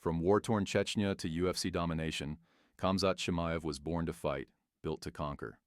From war-torn Chechnya to UFC domination, Khamzat Chimaev was born to fight, built to conquer.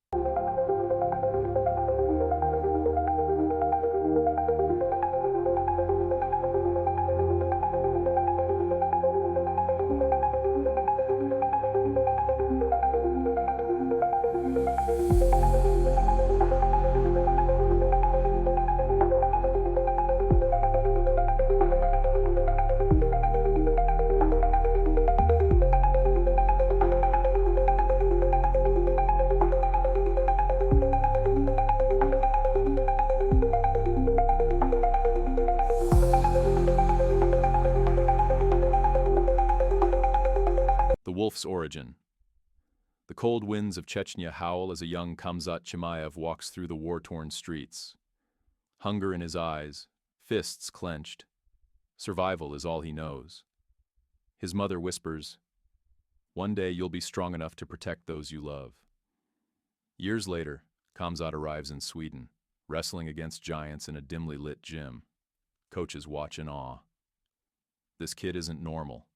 The wolf's origin. The cold winds of Chechnya howl as a young Khamzat Chimaev walks through the war-torn streets. Hunger in his eyes, fists clenched. Survival is all he knows. His mother whispers, "One day you'll be strong enough to protect those you love." Years later, Khamzat arrives in Sweden, wrestling against giants in a dimly lit gym. Coaches watch in awe. This kid isn't normal.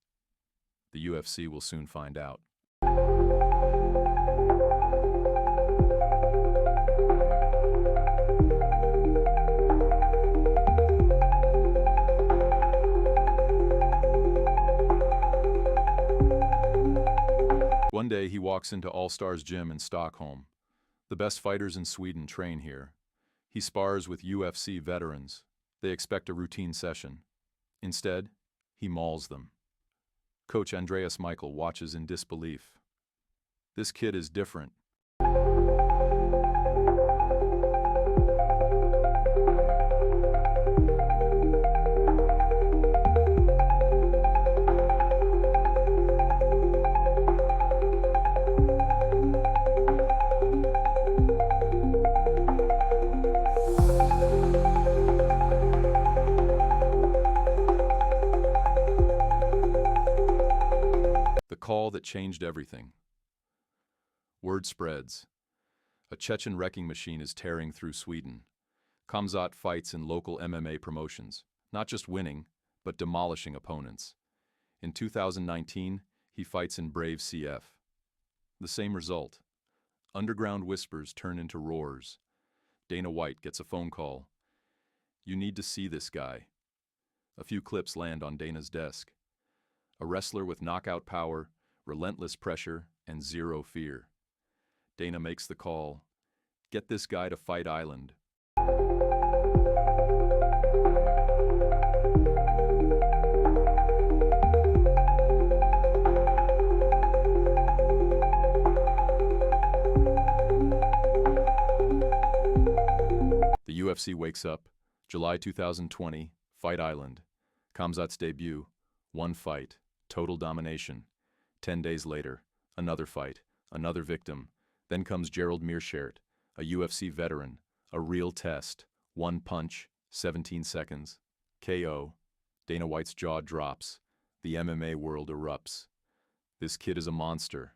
The UFC will soon find out. One day he walks into All Stars Gym in Stockholm. The best fighters in Sweden train here. He spars with UFC veterans. They expect a routine session. Instead, he mauls them. Coach Andreas Michael watches in disbelief. This kid is different. The call that changed everything. Word spreads. A Chechen wrecking machine is tearing through Sweden. Khamzat fights in local MMA promotions, not just winning, but demolishing opponents. In 2019, he fights in Brave CF. The same result. Underground whispers turn into roars. Dana White gets a phone call. "You need to see this guy." A few clips land on Dana's desk. A wrestler with knockout power, relentless pressure, and zero fear. Dana makes the call. Get this guy to Fight Island. The UFC wakes up. July 2020, Fight Island. Khamzat's debut. One fight. Total domination. 10 days later, another fight, another victim. Then comes Gerald Meerschaert, a UFC veteran, a real test. One punch, 17 seconds. KO. Dana White's jaw drops. The MMA world erupts. This kid is a monster.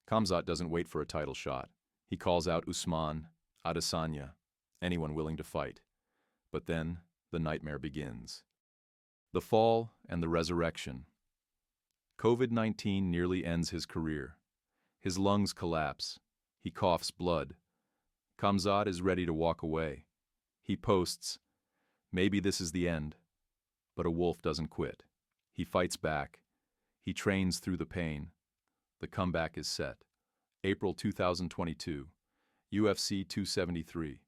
Khamzat doesn't wait for a title shot. He calls out Usman, Adesanya, anyone willing to fight. But then, the nightmare begins. The fall and the resurrection. COVID-19 nearly ends his career. His lungs collapse. He coughs blood. Khamzat is ready to walk away. He posts, "Maybe this is the end." But a wolf doesn't quit. He fights back. He trains through the pain. The comeback is set. April 2022, UFC 273.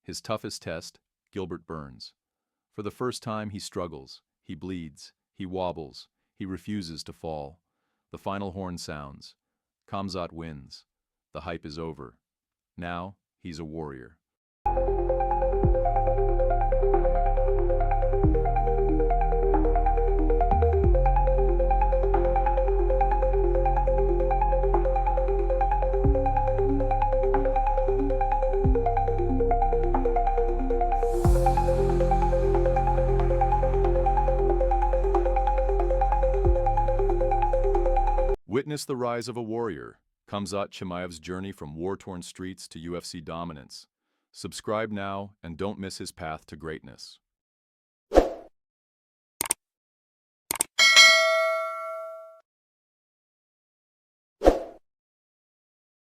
His toughest test, Gilbert Burns. For the first time he struggles, he bleeds, he wobbles, he refuses to fall. The final horn sounds. Khamzat wins. The hype is over. Now, he's a warrior. Witness the rise of a warrior. Khamzat Chimaev's journey from war-torn streets to UFC dominance. Subscribe now and don't miss his path to greatness.